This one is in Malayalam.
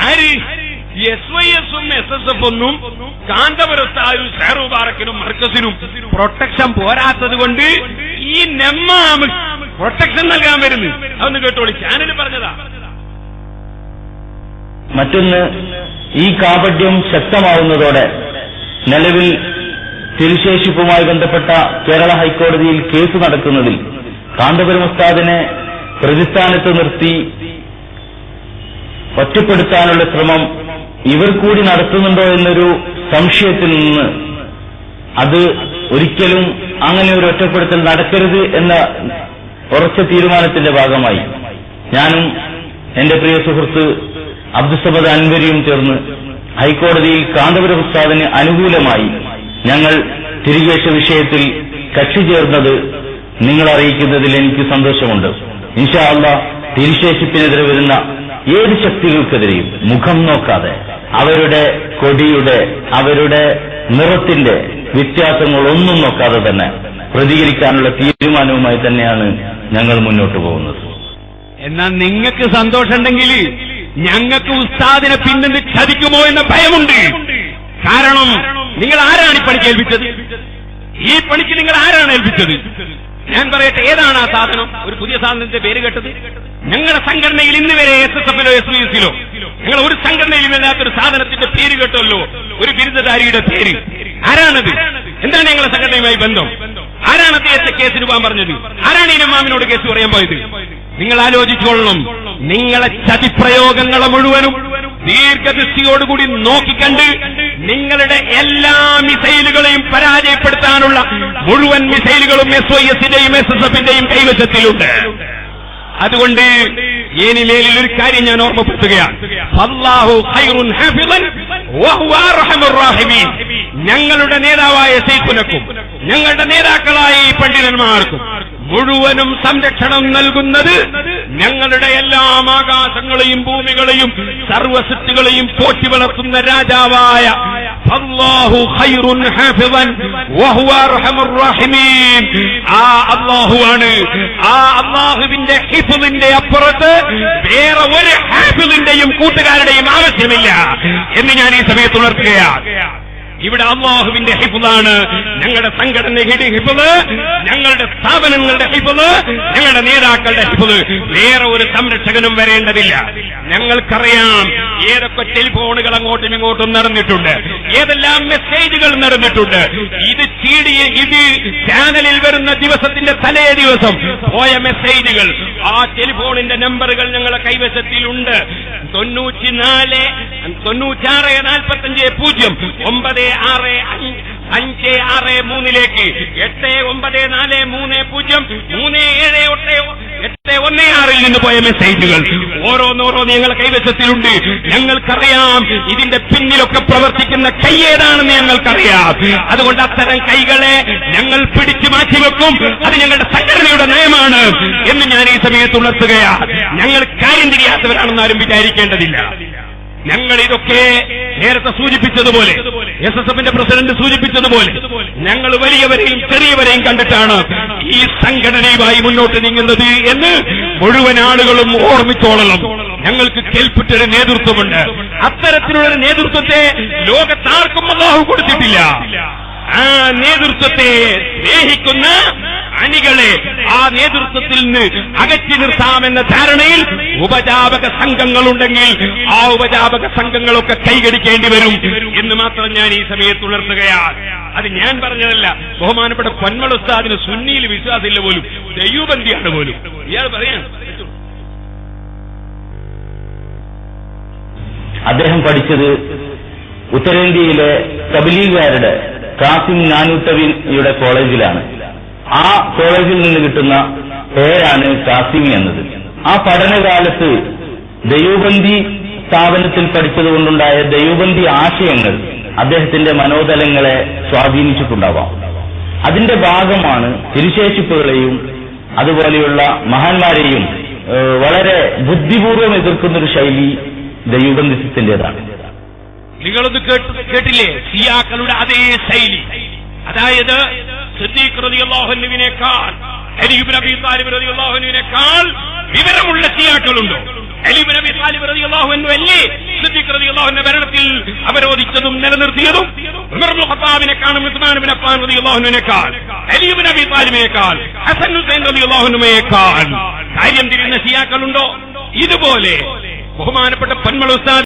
ആര്? SYS-ഉം SSF ഒന്നും കാന്തപുരത്തായും ഷെയർ മുബാറക്കിനും മർക്കസിനും പ്രൊട്ടക്ഷൻ പോരാത്തത് കൊണ്ട് ഈ നെമ്മാമ് പ്രൊട്ടക്ഷൻ നൽകാൻ വരുന്നു. അതൊന്ന് കേട്ടോളി, ചാനൽ പറഞ്ഞതാ. മറ്റൊന്ന്, ഈ കാപട്യം ശക്തമാവുന്നതോടെ നിലവിൽ തിരുശേഷിപ്പുമായി ബന്ധപ്പെട്ട കേരള ഹൈക്കോടതിയിൽ കേസ് നടക്കുന്നതിൽ കാന്തപുരം ഉസ്താദിനെ പ്രതിസ്ഥാനത്ത് നിർത്തി ഒറ്റപ്പെടുത്താനുള്ള ശ്രമം ഇവർ കൂടി നടത്തുന്നുണ്ടോ എന്നൊരു സംശയത്തിൽ നിന്ന് അത് ഒരിക്കലും അങ്ങനെ ഒരു ഒറ്റപ്പെടുത്തൽ നടക്കരുത് എന്ന ഉറച്ച തീരുമാനത്തിന്റെ ഭാഗമായി ഞാനും എന്റെ പ്രിയ സുഹൃത്ത് അബ്ദുസമദ് അൻവരിയും ചേർന്ന് ഹൈക്കോടതിയിൽ കാന്തപുരം ഉസ്താദിന് അനുകൂലമായി ഞങ്ങൾ തിരികേശ വിഷയത്തിൽ കക്ഷി ചേർന്നത് നിങ്ങൾ അറിയിക്കുന്നതിൽ എനിക്ക് സന്തോഷമുണ്ട്. ഇൻഷാ അല്ലാഹ് തിരുശേഷിപ്പിനെതിരെ വരുന്ന ഏത് ശക്തികൾക്കെതിരെയും മുഖം നോക്കാതെ അവരുടെ കൊടിയുടെ അവരുടെ നിറത്തിന്റെ വ്യത്യാസങ്ങളൊന്നും നോക്കാതെ തന്നെ പ്രതികരിക്കാനുള്ള തീരുമാനവുമായി തന്നെയാണ് ഞങ്ങൾ മുന്നോട്ട് പോകുന്നത്. എന്നാൽ നിങ്ങൾക്ക് സന്തോഷമുണ്ടെങ്കിൽ ഞങ്ങൾക്ക് ഉസ്താദിനെ പിന്നിൽ ചതിക്കുമോ എന്ന ഭയമുണ്ട്. കാരണം നിങ്ങൾ ആരാണ് ഈ പണിക്ക് ഏൽപ്പിച്ചത്? ഈ പണിക്ക് നിങ്ങൾ ആരാണ് ഏൽപ്പിച്ചത്? ഞാൻ പറയട്ടെ, ഏതാണ് ആ സാധനം? ഒരു പുതിയ സാധനത്തിന്റെ പേര് കേട്ടത്? ഞങ്ങളുടെ സംഘടനയിൽ ഇന്ന് വരെ SSF-ലോ SYS-ലോ ഞങ്ങൾ ഒരു സംഘടനയിലും ഇല്ലാത്തൊരു സാധനത്തിന്റെ പേര് കേട്ടല്ലോ, ഒരു ബിരുദധാരിയുടെ പേര്. ആരാണത്? എന്താണ് ഞങ്ങളുടെ സംഘടനയുമായി ബന്ധം? ആരാണ് അദ്ദേഹത്തെ കേസിന് പോകാൻ പറഞ്ഞത്? ആരാണ് ഈ ഇമാമിനോട് കേസ് പറയാൻ പോയത്? നിങ്ങൾ ആലോചിച്ചോളണം. നിങ്ങളെ ചതിപ്രയോഗങ്ങളെ മുഴുവനും ദീർഘദൃഷ്ടിയോടുകൂടി നോക്കിക്കണ്ട് നിങ്ങളുടെ എല്ലാ മിസൈലുകളെയും പരാജയപ്പെടുത്താനുള്ള മുഴുവൻ മിസൈലുകളും SYS-ന്റെയും SSF-ന്റെയും കൈവശത്തിലുണ്ട്. അതുകൊണ്ട് ഏനിലേലിൽ ഒരു കാര്യം ഞാൻ ഓർമ്മപ്പെടുത്തുകയാണ്. അല്ലാഹു ഖൈറുൻ ഹാഫിളൻ വഹുവ അർഹമുർ റഹീമീൻ. ഞങ്ങളുടെ നേതാവായ ശൈഖുനക്കും ഞങ്ങളുടെ നേതാക്കളായ ഈ പണ്ഡിതന്മാർക്കും മുഴുവനും സംരക്ഷണം നൽകുന്നത് ഞങ്ങളുടെ എല്ലാ ആകാശങ്ങളെയും ഭൂമികളെയും സർവസൃഷ്ടികളെയും പോറ്റി വളർത്തുന്ന രാജാവായ അല്ലാഹു ഖൈറുൻ ഹാഫിളൻ വഹുവ അർഹമുർ റഹീമീൻ. ആ അല്ലാഹുവാണ്. ആ അല്ലാഹുവിന്റെ ഹിഫ്ളിന്റെ അപ്പുറത്ത് വേറെ ഒരു ഹാഫിളിന്റെയും കൂട്ടുകാരുടെയും ആവശ്യമില്ല എന്ന് ഞാൻ ഈ സമയത്ത് ഉണർത്തുകയാണ്. ഇവിടെ അല്ലാഹുവിന്റെ ഹിഫ്ളാണ് ഞങ്ങളുടെ സംഘടനയുടെ ഹിഫ്ള്, ഞങ്ങളുടെ സ്ഥാപനങ്ങളുടെ ഹിഫ്ള്, ഞങ്ങളുടെ നേതാക്കളുടെ ഹിഫ്ള്. വേറെ ഒരു സംരക്ഷകനും വരേണ്ടതില്ല. ഞങ്ങൾക്കറിയാം ഏതൊക്കെ ടെലിഫോണുകൾ അങ്ങോട്ടും ഇങ്ങോട്ടും നടന്നിട്ടുണ്ട്, ഏതെല്ലാം മെസ്സേജുകൾ നടന്നിട്ടുണ്ട്. ഇത് ചാനലിൽ വരുന്ന ദിവസത്തിന്റെ തലേ ദിവസം പോയ മെസ്സേജുകൾ, ആ ടെലിഫോണിന്റെ നമ്പറുകൾ ഞങ്ങളുടെ കൈവശത്തിലുണ്ട്. 96 45 0 9653 89403716 നിന്ന് പോയ മെസ്സേജുകൾ ഓരോന്നോരോന്ന് ഞങ്ങളുടെ കൈവശത്തിലുണ്ട്. ഞങ്ങൾക്കറിയാം ഇതിന്റെ പിന്നിലൊക്കെ പ്രവർത്തിക്കുന്ന കൈ ഏതാണെന്ന് ഞങ്ങൾക്കറിയാം. അതുകൊണ്ട് അത്തരം കൈകളെ ഞങ്ങൾ പിടിച്ചു മാറ്റിവെക്കും. അത് ഞങ്ങളുടെ സംഘടനയുടെ നയമാണ് എന്ന് ഞാൻ ഈ സമയത്ത് ഉണർത്തുകയാണ്. ഞങ്ങൾ കാര്യം തിരിയാത്തവരാണെന്ന് ആരും വിചാരിക്കേണ്ടതില്ല. ഞങ്ങൾ ഇതൊക്കെ നേരത്തെ സൂചിപ്പിച്ചതുപോലെ, SSF-ന്റെ പ്രസിഡന്റ് സൂചിപ്പിച്ചതുപോലെ, ഞങ്ങൾ വലിയവരെയും ചെറിയവരെയും കണ്ടിട്ടാണ് ഈ സംഘടനയുമായി മുന്നോട്ട് നീങ്ങുന്നത് എന്ന് മുഴുവൻ ആളുകളും ഓർമ്മിച്ചോളണം. ഞങ്ങൾക്ക് കേൾപ്പിട്ടൊരു നേതൃത്വമുണ്ട്. അത്തരത്തിലുള്ളൊരു നേതൃത്വത്തെ ലോകത്താർക്കും അല്ലാഹു കൊടുത്തിട്ടില്ല. ആ നേതൃത്വത്തെ സ്നേഹിക്കുന്ന അണികളെ ആ നേതൃത്വത്തിൽ നിന്ന് അകറ്റി നിർത്താമെന്ന ധാരണയിൽ ഉപജാപക സംഘങ്ങളുണ്ടെങ്കിൽ ആ ഉപജാപക സംഘങ്ങളൊക്കെ കൈകടിക്കേണ്ടി വരും എന്ന് മാത്രം ഞാൻ ഈ സമയത്ത് ഉണർത്തുകയാണ്. അത് ഞാൻ പറഞ്ഞതല്ല. ബഹുമാനപ്പെട്ട പൊന്മള ഉസ്താദിന് സുന്നിയിൽ വിശ്വാസമില്ല പോലും, ദൈവബന്ധിയാണ് പോലും. ഇയാൾ പറയാൻ അദ്ദേഹം പഠിച്ചത് ഉത്തരേന്ത്യയിലെ തബ്ലീഗുകാരുടെ കാസിം നാനൂത്തവിയുടെ കോളേജിലാണ്. ആ കോളേജിൽ നിന്ന് കിട്ടുന്ന പേരാണ് കാസിമി എന്നത്. ആ പഠനകാലത്ത് ദൈവബന്ധി സ്ഥാപനത്തിൽ പഠിച്ചതുകൊണ്ടുണ്ടായ ദൈവബന്ധി ആശയങ്ങൾ അദ്ദേഹത്തിന്റെ മനോതലങ്ങളെ സ്വാധീനിച്ചിട്ടുണ്ടാവാം. അതിന്റെ ഭാഗമാണ് തിരുശേഷിപ്പുകളെയും അതുപോലെയുള്ള മഹാന്മാരെയും വളരെ ബുദ്ധിപൂർവ്വം എതിർക്കുന്നൊരു ശൈലി ദൈവബന്ധിത്വത്തിന്റേതാണ്. നിങ്ങളൊന്ന് കേട്ടില്ലേ? സിയാക്കളുടെ അതേ ശൈലി. അതായത് സിദ്ദീഖ് റളിയല്ലാഹു അൻഹുവിനേക്കാൾ, അലി ഇബ്നു അബീ താലിബ് റളിയല്ലാഹു അൻഹുവിനേക്കാൾ വിവരമുള്ള സിയാക്കളുണ്ടോ? അലി ഇബ്നു അബീ ത്വാലിബ് റളിയല്ലാഹു അൻഹു അല്ലേ സിദ്ദീഖ് റളിയല്ലാഹു അൻഹു ഭരണത്തിൽ അവരോധിച്ചതും നിലനിർത്തിയതും? ഉമർ ഇബ്നു ഖത്താബിനെക്കാളും ഉസ്മാൻ ഇബ്നു അഫ്ഫാൻ റളിയല്ലാഹു അൻഹുവിനേക്കാൾ അലി ഇബ്നു അബീ ത്വാലിബിനേക്കാൾ ഹസൻ ഹുസൈൻ റളിയല്ലാഹു അൻഹുവിനേക്കാൾ കാര്യം തിരിയുന്ന ശിയാക്കളുണ്ടോ? ഇതുപോലെ ബഹുമാനപ്പെട്ട പന്മൾ ഉസ്താദ്